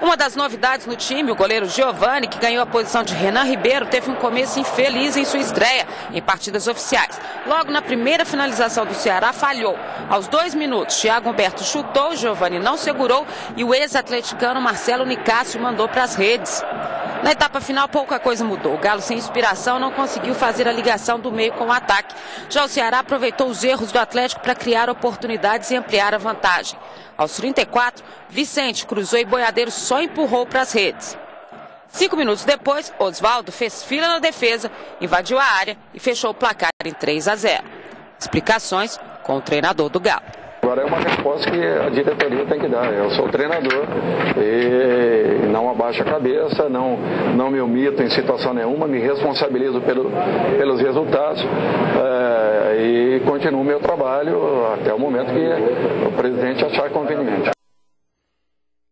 Uma das novidades no time, o goleiro Giovani, que ganhou a posição de Renan Ribeiro, teve um começo infeliz em sua estreia em partidas oficiais. Logo na primeira finalização do Ceará, falhou. Aos 2 minutos, Thiago Humberto chutou, Giovani não segurou e o ex-atleticano Marcelo Nicásio mandou para as redes. Na etapa final, pouca coisa mudou. O Galo, sem inspiração, não conseguiu fazer a ligação do meio com o ataque. Já o Ceará aproveitou os erros do Atlético para criar oportunidades e ampliar a vantagem. Aos 34, Vicente cruzou e Boiadeiro só empurrou para as redes. 5 minutos depois, Osvaldo fez fila na defesa, invadiu a área e fechou o placar em 3-0. Explicações com o treinador do Galo. Agora é uma resposta que a diretoria tem que dar. Eu sou o treinador e não abaixo a cabeça, não me omito em situação nenhuma, me responsabilizo pelos resultados e continuo o meu trabalho até o momento que o presidente achar conveniente.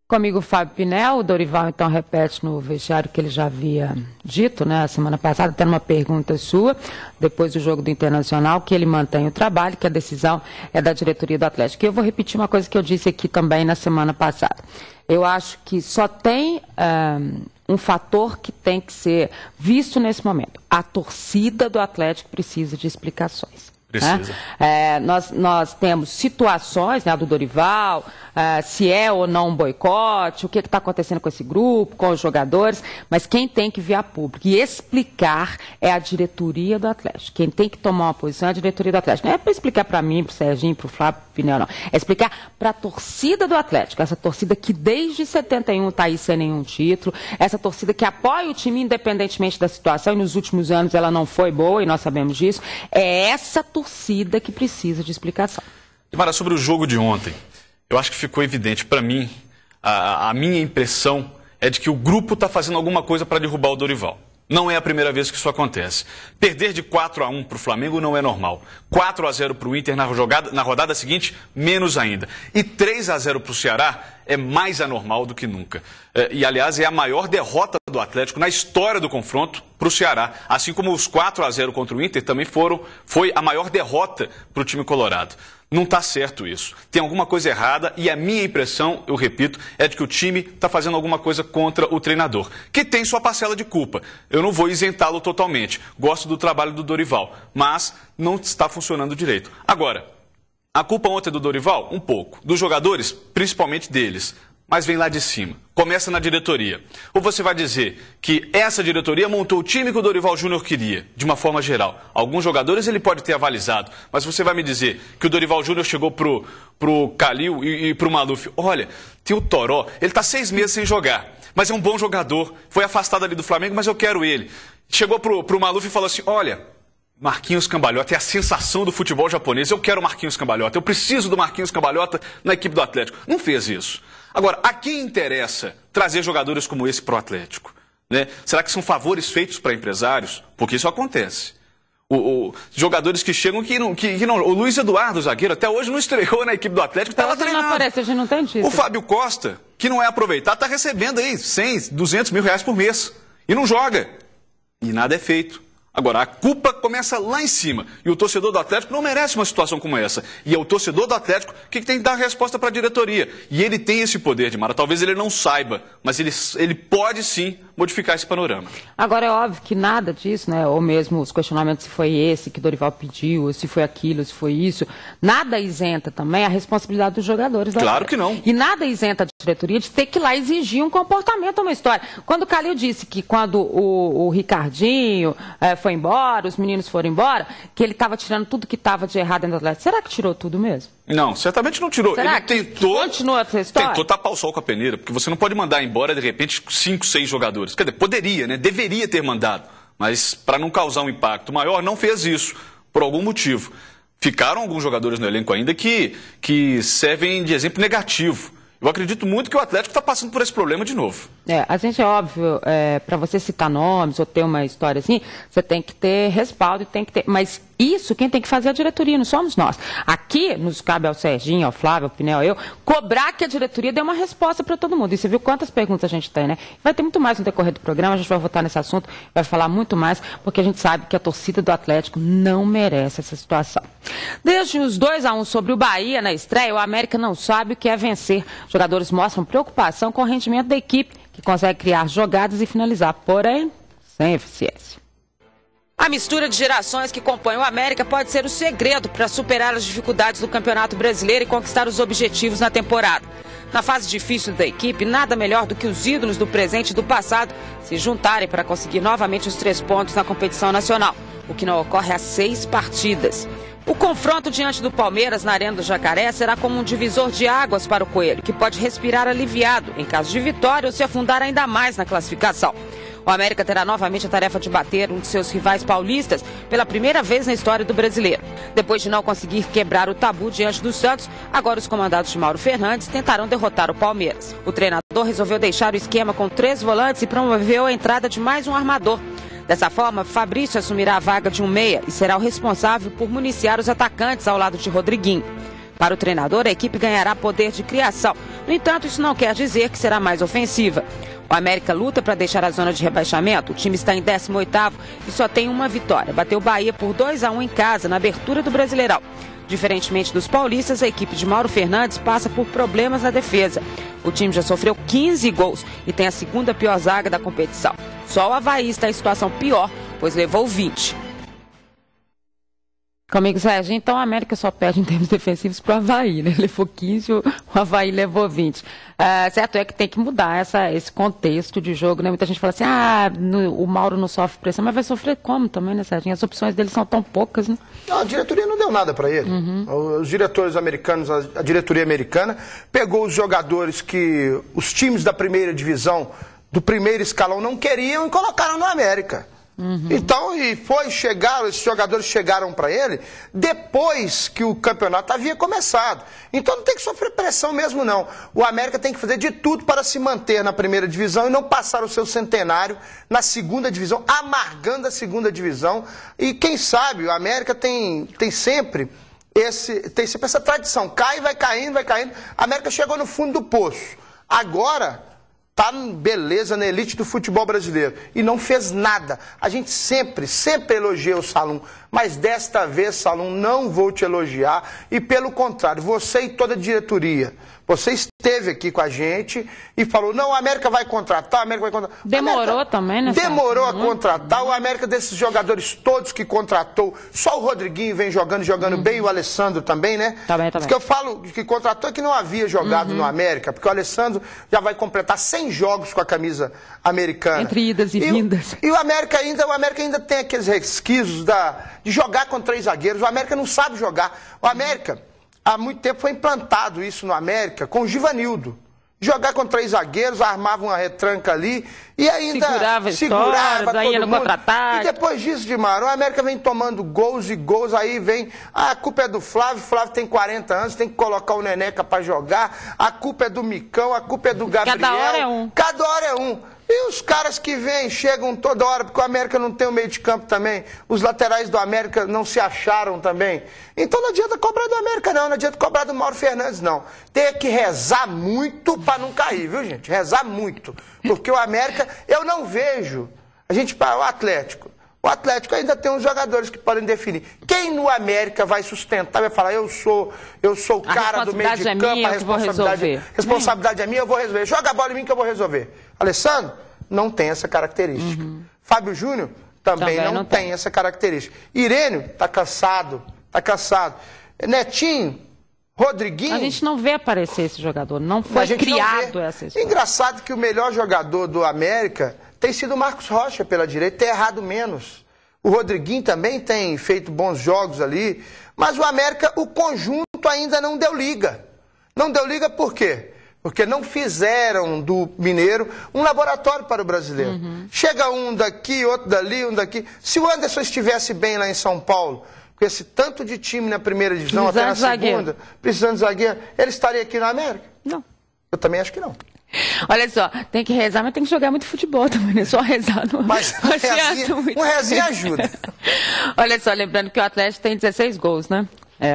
Comigo, Fábio Pinel. O Dorival, então, repete no vestiário que ele já havia dito, né, a semana passada, até numa pergunta sua, depois do jogo do Internacional, que ele mantém o trabalho, que a decisão é da diretoria do Atlético. E eu vou repetir uma coisa que eu disse aqui também na semana passada. Eu acho que só tem um fator que tem que ser visto nesse momento. A torcida do Atlético precisa de explicações. Precisa. Nós temos situações, né, do Dorival, se é ou não um boicote, o que está acontecendo com esse grupo, com os jogadores, mas quem tem que vir a público e explicar é a diretoria do Atlético. Quem tem que tomar uma posição é a diretoria do Atlético. Não é para explicar para mim, para o Serginho, para o Flávio Pinel, não. É explicar para a torcida do Atlético, essa torcida que desde 71 está aí sem nenhum título, essa torcida que apoia o time independentemente da situação, e nos últimos anos ela não foi boa, e nós sabemos disso, é essa torcida que precisa de explicação. Mara, sobre o jogo de ontem, eu acho que ficou evidente para mim, a minha impressão é de que o grupo está fazendo alguma coisa para derrubar o Dorival. Não é a primeira vez que isso acontece. Perder de 4-1 para o Flamengo não é normal. 4-0 para o Inter na rodada seguinte, menos ainda. E 3-0 para o Ceará é mais anormal do que nunca. E, aliás, é a maior derrota do Atlético na história do confronto para o Ceará. Assim como os 4-0 contra o Inter também foi a maior derrota para o time colorado. Não está certo isso. Tem alguma coisa errada e a minha impressão, eu repito, é de que o time está fazendo alguma coisa contra o treinador, que tem sua parcela de culpa. Eu não vou isentá-lo totalmente. Gosto do trabalho do Dorival, mas não está funcionando direito. Agora, a culpa ontem é do Dorival? Um pouco. Dos jogadores? Principalmente deles. Mas vem lá de cima. Começa na diretoria. Ou você vai dizer que essa diretoria montou o time que o Dorival Júnior queria, de uma forma geral. Alguns jogadores ele pode ter avalizado, mas você vai me dizer que o Dorival Júnior chegou pro Calil e pro Maluf. Olha, tem o Toró, ele está 6 meses sem jogar, mas é um bom jogador, foi afastado ali do Flamengo, mas eu quero ele. Chegou pro Maluf e falou assim, olha, Marquinhos Cambalhota é a sensação do futebol japonês. Eu quero o Marquinhos Cambalhota. Eu preciso do Marquinhos Cambalhota na equipe do Atlético. Não fez isso. Agora, a quem interessa trazer jogadores como esse para o Atlético? Né? Será que são favores feitos para empresários? Porque isso acontece. Jogadores que chegam que não. O Luiz Eduardo, zagueiro, até hoje não estreou na equipe do Atlético. Está lá treinando. Não aparece, a gente não tem disso. O Fábio Costa, que não é aproveitado, está recebendo aí 100, 200 mil reais por mês. E não joga. E nada é feito. Agora, a culpa começa lá em cima. E o torcedor do Atlético não merece uma situação como essa. E é o torcedor do Atlético que tem que dar a resposta para a diretoria. E ele tem esse poder, Dimara. Talvez ele não saiba, mas ele pode sim modificar esse panorama. Agora, é óbvio que nada disso, né? Ou mesmo os questionamentos se foi esse que Dorival pediu, se foi aquilo, se foi isso. Nada isenta também a responsabilidade dos jogadores. Claro que não. E nada isenta a diretoria de ter que ir lá exigir um comportamento, uma história. Quando o Calil disse que quando o Ricardinho foi embora, os meninos foram embora, que ele estava tirando tudo que estava de errado dentro do Atlético. Será que tirou tudo mesmo? Não, certamente não tirou. Será ele tentou, continua essa história? Tentou tapar o sol com a peneira, porque você não pode mandar embora, de repente, 5, 6 jogadores. Quer dizer, poderia, né? Deveria ter mandado. Mas, para não causar um impacto maior, não fez isso, por algum motivo. Ficaram alguns jogadores no elenco ainda que servem de exemplo negativo. Eu acredito muito que o Atlético está passando por esse problema de novo. A gente, é óbvio, para você citar nomes ou ter uma história assim, você tem que ter respaldo e tem que ter. Mas Isso quem tem que fazer é a diretoria, não somos nós. Aqui nos cabe ao Serginho, ao Flávio, ao Pinel, eu, cobrar que a diretoria dê uma resposta para todo mundo. E você viu quantas perguntas a gente tem, né? Vai ter muito mais no decorrer do programa, a gente vai voltar nesse assunto, vai falar muito mais, porque a gente sabe que a torcida do Atlético não merece essa situação. Desde os 2-1 sobre o Bahia na estreia, o América não sabe o que é vencer. Os jogadores mostram preocupação com o rendimento da equipe, que consegue criar jogadas e finalizar, porém, sem eficiência. A mistura de gerações que compõem o América pode ser o segredo para superar as dificuldades do Campeonato Brasileiro e conquistar os objetivos na temporada. Na fase difícil da equipe, nada melhor do que os ídolos do presente e do passado se juntarem para conseguir novamente os 3 pontos na competição nacional, o que não ocorre há 6 partidas. O confronto diante do Palmeiras na Arena do Jacaré será como um divisor de águas para o Coelho, que pode respirar aliviado em caso de vitória ou se afundar ainda mais na classificação. O América terá novamente a tarefa de bater um de seus rivais paulistas pela primeira vez na história do brasileiro. Depois de não conseguir quebrar o tabu diante do Santos, agora os comandados de Mauro Fernandes tentarão derrotar o Palmeiras. O treinador resolveu deixar o esquema com 3 volantes e promoveu a entrada de mais um armador. Dessa forma, Fabrício assumirá a vaga de um meia e será o responsável por municiar os atacantes ao lado de Rodriguinho. Para o treinador, a equipe ganhará poder de criação. No entanto, isso não quer dizer que será mais ofensiva. O América luta para deixar a zona de rebaixamento. O time está em 18º e só tem uma vitória. Bateu o Bahia por 2-1 em casa, na abertura do Brasileirão. Diferentemente dos paulistas, a equipe de Mauro Fernandes passa por problemas na defesa. O time já sofreu 15 gols e tem a 2ª pior zaga da competição. Só o Avaí está em situação pior, pois levou 20. Comigo, Sérgio, então o América só perde em termos defensivos para o Avaí, né? Ele levou 15, o Avaí levou 20. Certo é que tem que mudar esse contexto de jogo, né? Muita gente fala assim, o Mauro não sofre pressão, mas vai sofrer como também, né, Sérgio? As opções dele são tão poucas, né? Não, a diretoria não deu nada para ele. Os diretores americanos, a diretoria americana, pegou os jogadores que os times da primeira divisão, do primeiro escalão, não queriam e colocaram no América. Então, esses jogadores chegaram para ele depois que o campeonato havia começado. Então não tem que sofrer pressão mesmo não. O América tem que fazer de tudo para se manter na primeira divisão e não passar o seu centenário na segunda divisão, amargando a segunda divisão. E quem sabe, o América tem sempre essa tradição. Cai, vai caindo, vai caindo. A América chegou no fundo do poço. Agora tá beleza na elite do futebol brasileiro e não fez nada. A gente sempre elogia o Salum, mas desta vez, Salum, não vou te elogiar e pelo contrário, você e toda a diretoria, você esteve aqui com a gente e falou, não, a América vai contratar, a América vai contratar. Demorou também, né? Demorou a contratar, o América desses jogadores todos que contratou, só o Rodriguinho vem jogando bem, e o Alessandro também, né? Também. Porque eu falo que contratou que não havia jogado no América, porque o Alessandro já vai completar 100 jogos com a camisa americana. Entre idas e vindas. E o América ainda tem aqueles resquícios de jogar com 3 zagueiros, o América não sabe jogar. O América, há muito tempo foi implantado isso no América com o Givanildo. Jogar com 3 zagueiros, armava uma retranca ali e ainda segurava todo ia no mundo. contra-ataque. E depois disso, Dimar, o América vem tomando gols e gols, aí vem, a culpa é do Flávio, o Flávio tem 40 anos, tem que colocar o Neneca para jogar, a culpa é do Micão, a culpa é do Gabriel. Cada hora é um. Cada hora é um. E os caras que vêm, chegam toda hora, porque o América não tem o meio de campo também. Os laterais do América não se acharam também. Então não adianta cobrar do América não adianta cobrar do Mauro Fernandes não. Tem que rezar muito para não cair, viu gente? Rezar muito. Porque o América, eu não vejo. O Atlético ainda tem uns jogadores que podem definir. Quem no América vai sustentar, vai falar, eu sou o cara do meio de campo, a responsabilidade é minha, eu vou resolver. Joga a bola em mim que eu vou resolver. Alessandro não tem essa característica. Fábio Júnior também não tem essa característica. Irênio está cansado. Netinho, Rodriguinho... A gente não vê aparecer esse jogador, não foi criado essa história. Engraçado que o melhor jogador do América tem sido o Marcos Rocha pela direita, tem errado menos. O Rodriguinho também tem feito bons jogos ali, mas o América, o conjunto ainda não deu liga. Não deu liga por quê? Porque não fizeram do Mineiro um laboratório para o brasileiro. Chega um daqui, outro dali, um daqui. Se o Anderson estivesse bem lá em São Paulo, com esse tanto de time na primeira divisão, até na segunda, precisando de zagueiro, ele estaria aqui na América? Não. Eu também acho que não. Olha só, tem que rezar, mas tem que jogar muito futebol também, não é só rezar. Mas um rezinho ajuda. Olha só, lembrando que o Atlético tem 16 gols, né?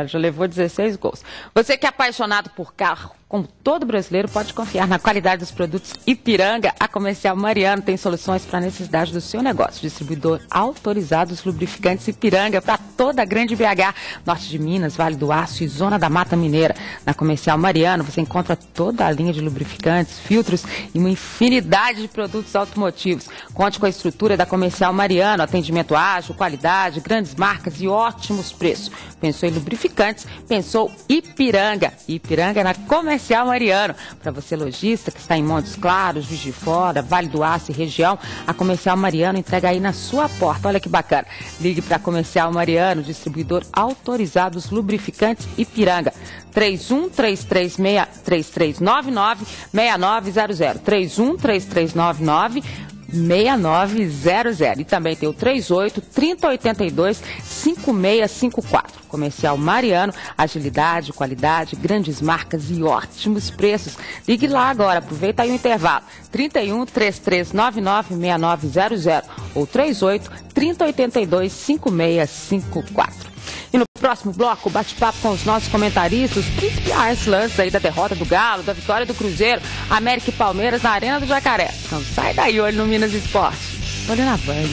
Já levou 16 gols. Você que é apaixonado por carro, como todo brasileiro, pode confiar na qualidade dos produtos Ipiranga. A Comercial Mariano tem soluções para a necessidade do seu negócio. Distribuidor autorizado dos lubrificantes Ipiranga para toda a grande BH, norte de Minas, Vale do Aço e Zona da Mata Mineira. Na Comercial Mariano você encontra toda a linha de lubrificantes, filtros e uma infinidade de produtos automotivos. Conte com a estrutura da Comercial Mariano, atendimento ágil, qualidade, grandes marcas e ótimos preços. Pensou em lubrificantes? Pensou Ipiranga. Ipiranga na Comercial Mariano. Para você lojista que está em Montes Claros, Juiz de Fora, Vale do Aço e região, a Comercial Mariano entrega aí na sua porta. Olha que bacana. Ligue para a Comercial Mariano, distribuidor autorizado dos lubrificantes Ipiranga. 31-3399-6900. 31-3399-6900. E também tem o 38-3082-5654. Comercial Mariano, agilidade, qualidade, grandes marcas e ótimos preços. Ligue lá agora, aproveita aí o intervalo. 31-3399-6900 ou 38-3082-5654. E no próximo bloco, bate-papo com os nossos comentaristas, os principais lances aí da derrota do Galo, da vitória do Cruzeiro, América e Palmeiras na Arena do Jacaré. Então sai daí, olho no Minas Esporte. Olho na Band.